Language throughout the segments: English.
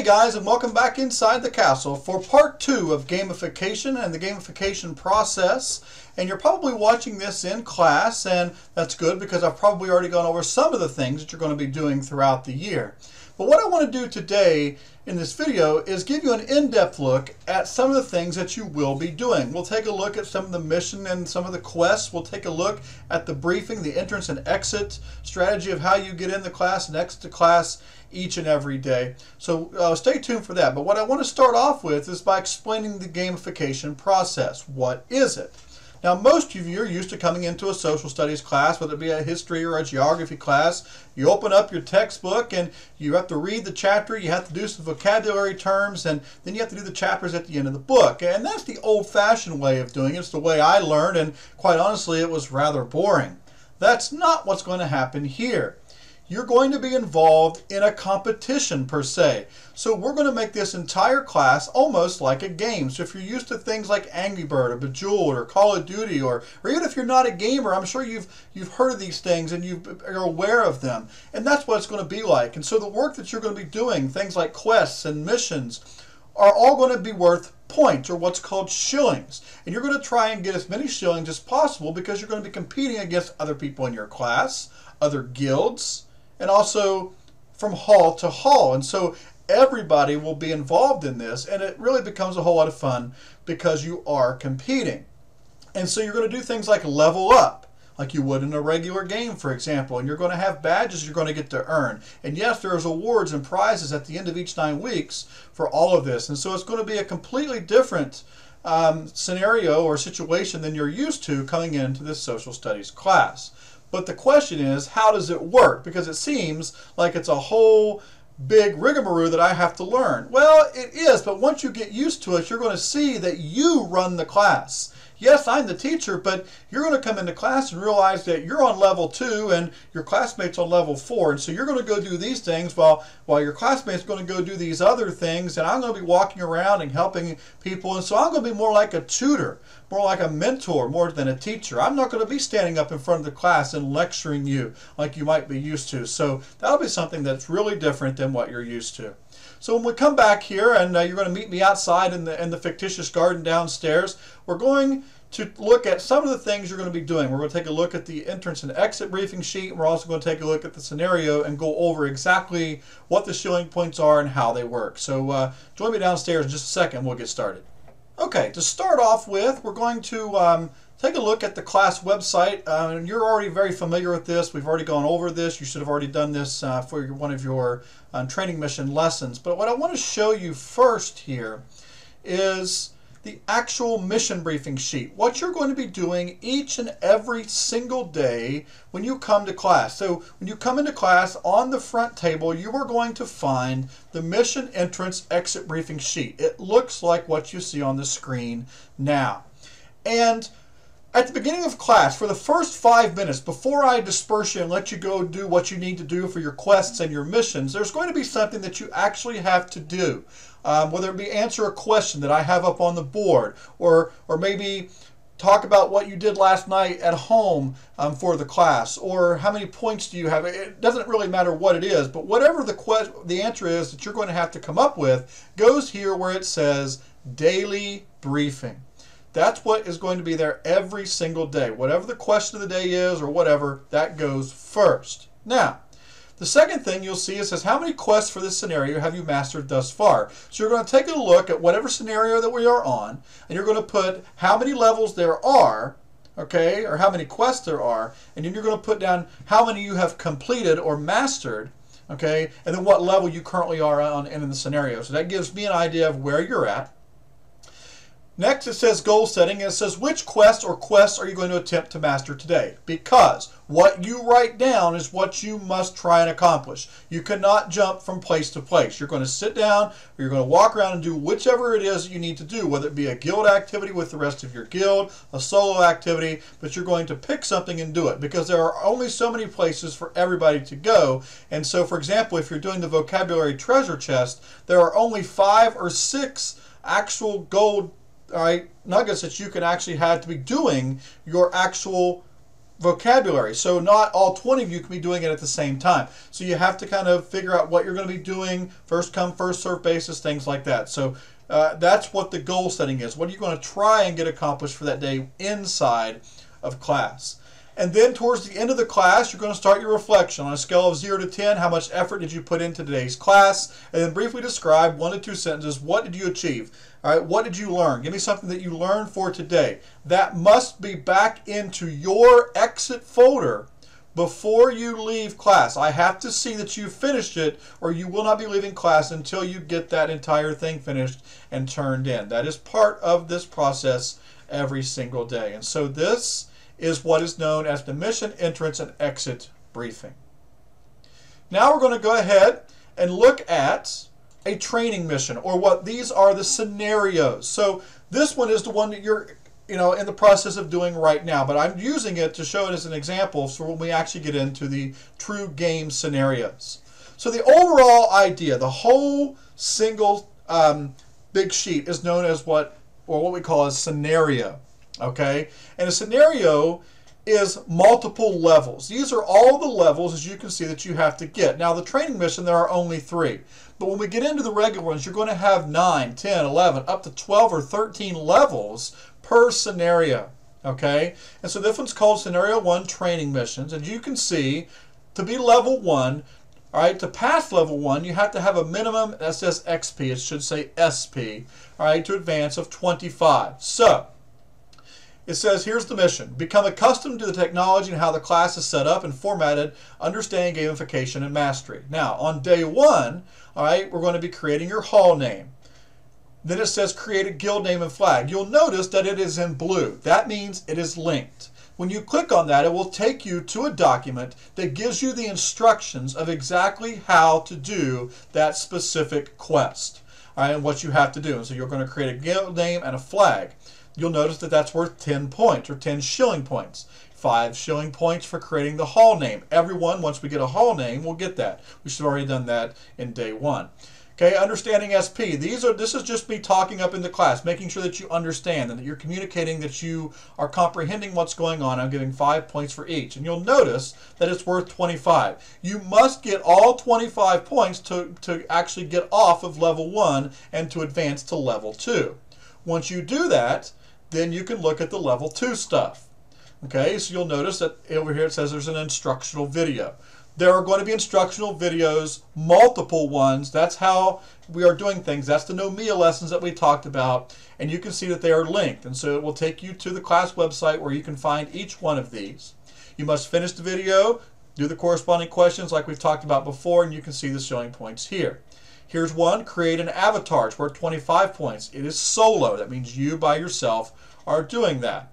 guys, and welcome back inside the castle for part 2 of gamification and the gamification process. And you're probably watching this in class, and that's good because I've probably already gone over some of the things that you're going to be doing throughout the year. But what I want to do today in this video is give you an in-depth look at some of the things that you will be doing. We'll take a look at some of the mission and some of the quests. We'll take a look at the briefing, the entrance and exit strategy of how you get in the class and exit the class each and every day. So stay tuned for that. But what I want to start off with is by explaining the gamification process. What is it? Now, most of you are used to coming into a social studies class, whether it be a history or a geography class. You open up your textbook and you have to read the chapter, you have to do some vocabulary terms, and then you have to do the chapters at the end of the book. And that's the old-fashioned way of doing it. It's the way I learned, and quite honestly, it was rather boring. That's not what's going to happen here. You're going to be involved in a competition per se. So we're going to make this entire class almost like a game. So if you're used to things like Angry Bird or Bejeweled or Call of Duty, or even if you're not a gamer, I'm sure you've heard of these things and you're aware of them. And that's what it's going to be like. And so the work that you're going to be doing, things like quests and missions, are all going to be worth points, or what's called shillings. And you're going to try and get as many shillings as possible because you're going to be competing against other people in your class, other guilds, and also from hall to hall. And so everybody will be involved in this, and it really becomes a whole lot of fun because you are competing. And so you're going to do things like level up, like you would in a regular game, for example, and you're going to have badges you're going to get to earn. And yes, there's awards and prizes at the end of each 9 weeks for all of this. And so it's going to be a completely different scenario or situation than you're used to coming into this social studies class. But the question is, how does it work? Because it seems like it's a whole big rigmarole that I have to learn. Well, it is, but once you get used to it, you're going to see that you run the class. Yes, I'm the teacher, but you're going to come into class and realize that you're on level 2 and your classmate's on level 4. And so you're going to go do these things while your classmate's going to go do these other things. And I'm going to be walking around and helping people. And so I'm going to be more like a tutor, more like a mentor, more than a teacher. I'm not going to be standing up in front of the class and lecturing you like you might be used to. So that'll be something that's really different than what you're used to. So when we come back here, and you're going to meet me outside in the fictitious garden downstairs, we're going to look at some of the things you're going to be doing. We're going to take a look at the entrance and exit briefing sheet. We're also going to take a look at the scenario and go over exactly what the shilling points are and how they work. So join me downstairs in just a second. We'll get started. Okay, to start off with, we're going to take a look at the class website. You're already very familiar with this. We've already gone over this. You should have already done this for one of your training mission lessons. But what I want to show you first here is the actual mission briefing sheet. What you're going to be doing each and every single day when you come to class. So when you come into class, on the front table, you are going to find the mission entrance exit briefing sheet. It looks like what you see on the screen now. And at the beginning of class, for the first 5 minutes, before I disperse you and let you go do what you need to do for your quests and your missions, there's going to be something that you actually have to do. Whether it be answer a question that I have up on the board, or maybe talk about what you did last night at home for the class, or how many points do you have. It doesn't really matter what it is, but whatever the answer is that you're going to have to come up with goes here where it says daily briefing. That's what is going to be there every single day. Whatever the question of the day is or whatever, that goes first. Now, the second thing you'll see, it says how many quests for this scenario have you mastered thus far. So you're going to take a look at whatever scenario that we are on, and you're going to put how many levels there are, okay, or how many quests there are, and then you're going to put down how many you have completed or mastered, okay, and then what level you currently are on in the scenario. So that gives me an idea of where you're at. Next, it says goal setting, and it says which quest or quests are you going to attempt to master today? Because what you write down is what you must try and accomplish. You cannot jump from place to place. You're going to sit down, or you're going to walk around and do whichever it is that you need to do, whether it be a guild activity with the rest of your guild, a solo activity, but you're going to pick something and do it because there are only so many places for everybody to go. And so, for example, if you're doing the vocabulary treasure chest, there are only 5 or 6 actual gold nuggets that you can actually have to be doing your actual vocabulary. So not all 20 of you can be doing it at the same time. So you have to kind of figure out what you're going to be doing, first come, first serve basis, things like that. So that's what the goal setting is. What are you going to try and get accomplished for that day inside of class? And then towards the end of the class, you're going to start your reflection on a scale of 0 to 10. How much effort did you put into today's class? And then briefly describe 1 to 2 sentences. What did you achieve? All right, what did you learn? Give me something that you learned for today. That must be back into your exit folder before you leave class. I have to see that you finished it, or you will not be leaving class until you get that entire thing finished and turned in. That is part of this process every single day. And so this is what is known as the mission, entrance, and exit briefing. Now we're going to go ahead and look at a training mission, or what these are the scenarios. So this one is the one that you're in the process of doing right now, but I'm using it to show it as an example for when we actually get into the true game scenarios. So the overall idea, the whole single big sheet is known as what we call a scenario. Okay, and a scenario is multiple levels. These are all the levels, as you can see, that you have to get. Now, the training mission, there are only 3. But when we get into the regular ones, you're going to have 9, 10, 11, up to 12 or 13 levels per scenario. Okay, and so this one's called Scenario 1 Training Missions. And you can see, to be level 1, all right, to pass level 1, you have to have a minimum, that says XP, it should say SP, all right, to advance of 25. So, it says, here's the mission. Become accustomed to the technology and how the class is set up and formatted, understanding gamification and mastery. Now, on day 1, all right, we're going to be creating your hall name. Then it says create a guild name and flag. You'll notice that it is in blue. That means it is linked. When you click on that, it will take you to a document that gives you the instructions of exactly how to do that specific quest, all right, and what you have to do. And so you're going to create a guild name and a flag. You'll notice that that's worth 10 points, or 10 shilling points. 5 shilling points for creating the hall name. Everyone, once we get a hall name, will get that. We should have already done that in day 1. Okay, understanding SP. This is just me talking up in the class, making sure that you understand and that you're communicating, that you are comprehending what's going on. I'm giving 5 points for each. And you'll notice that it's worth 25. You must get all 25 points to actually get off of level 1 and to advance to level 2. Once you do that, then you can look at the level 2 stuff. Okay, so you'll notice that over here it says there's an instructional video. There are going to be instructional videos, multiple ones. That's how we are doing things. That's the Nomia lessons that we talked about. And you can see that they are linked. And so it will take you to the class website where you can find each one of these. You must finish the video, do the corresponding questions like we've talked about before, and you can see the showing points here. Here's one, create an avatar. It's worth 25 points. It is solo. That means you by yourself are doing that.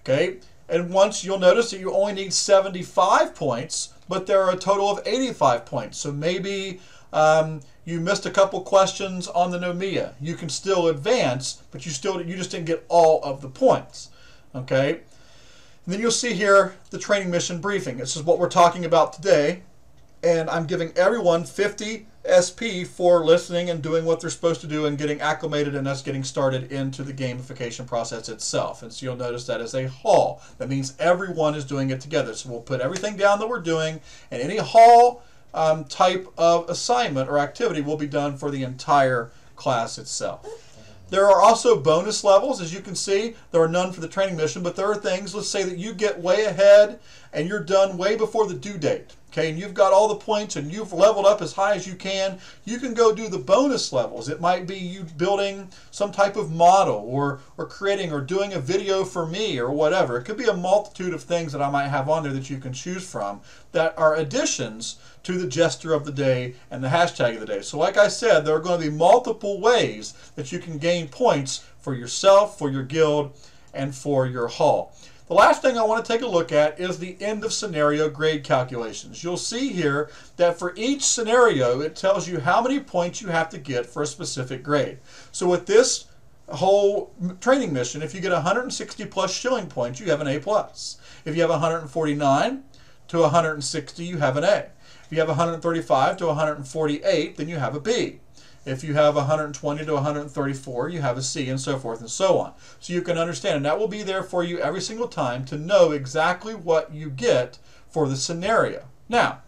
Okay, and once you'll notice that you only need 75 points, but there are a total of 85 points. So maybe you missed a couple questions on the Nomia. You can still advance, but you just didn't get all of the points. Okay, and then you'll see here the training mission briefing. This is what we're talking about today, and I'm giving everyone 50 SP for listening and doing what they're supposed to do and getting acclimated and us getting started into the gamification process itself. And so you'll notice that as a hall. That means everyone is doing it together. So we'll put everything down that we're doing, and any hall type of assignment or activity will be done for the entire class itself. There are also bonus levels. As you can see, there are none for the training mission, but there are things, let's say that you get way ahead and you're done way before the due date. Okay, and you've got all the points and you've leveled up as high as you can go do the bonus levels. It might be you building some type of model or creating or doing a video for me or whatever. It could be a multitude of things that I might have on there that you can choose from that are additions to the gesture of the day and the hashtag of the day. So like I said, there are going to be multiple ways that you can gain points for yourself, for your guild, and for your hall. The last thing I want to take a look at is the end of scenario grade calculations. You'll see here that for each scenario, it tells you how many points you have to get for a specific grade. So with this whole training mission, if you get 160 plus shilling points, you have an A+. If you have 149 to 160, you have an A. If you have 135 to 148, then you have a B. If you have 120 to 134, you have a C, and so forth and so on. So you can understand, and that will be there for you every single time to know exactly what you get for the scenario. Now,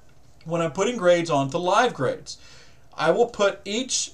when I'm putting grades onto live grades, I will put each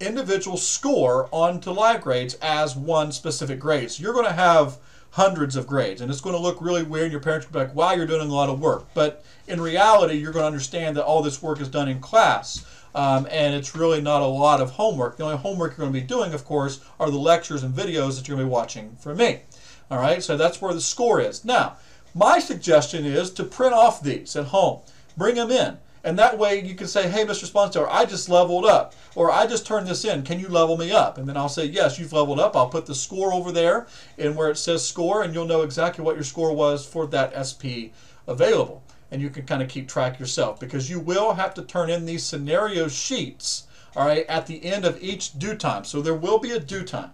individual score onto live grades as one specific grade. So you're going to have hundreds of grades, and it's going to look really weird, and your parents will be like, wow, you're doing a lot of work. But in reality, you're going to understand that all this work is done in class, and it's really not a lot of homework. The only homework you're going to be doing, of course, are the lectures and videos that you're going to be watching from me. All right, so that's where the score is. Now, my suggestion is to print off these at home. Bring them in. And that way you can say, hey, Mr. Sponseller, I just leveled up. Or I just turned this in. Can you level me up? And then I'll say, yes, you've leveled up. I'll put the score over there in where it says score, and you'll know exactly what your score was for that SP available. And you can kind of keep track yourself, because you will have to turn in these scenario sheets, all right, at the end of each due time. So there will be a due time.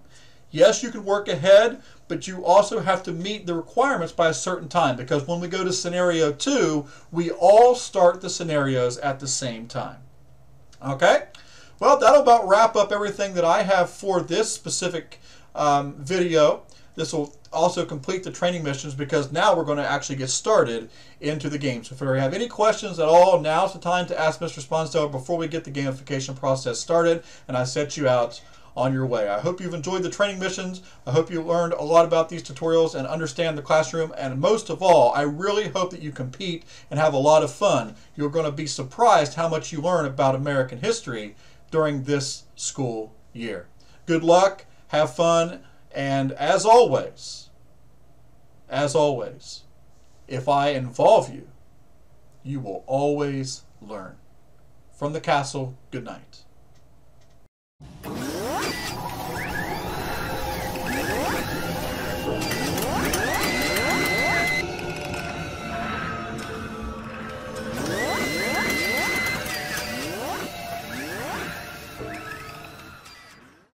Yes, you can work ahead, but you also have to meet the requirements by a certain time, because when we go to scenario 2, we all start the scenarios at the same time. Okay? Well, that'll about wrap up everything that I have for this specific video. This will also complete the training missions, because now we're going to actually get started into the game. So if you have any questions at all, now's the time to ask Mr. Sponseller before we get the gamification process started and I set you out on your way. I hope you've enjoyed the training missions. I hope you learned a lot about these tutorials and understand the classroom. And most of all, I really hope that you compete and have a lot of fun. You're going to be surprised how much you learn about American history during this school year. Good luck, have fun, and as always, if I involve you, you will always learn. From the castle, good night.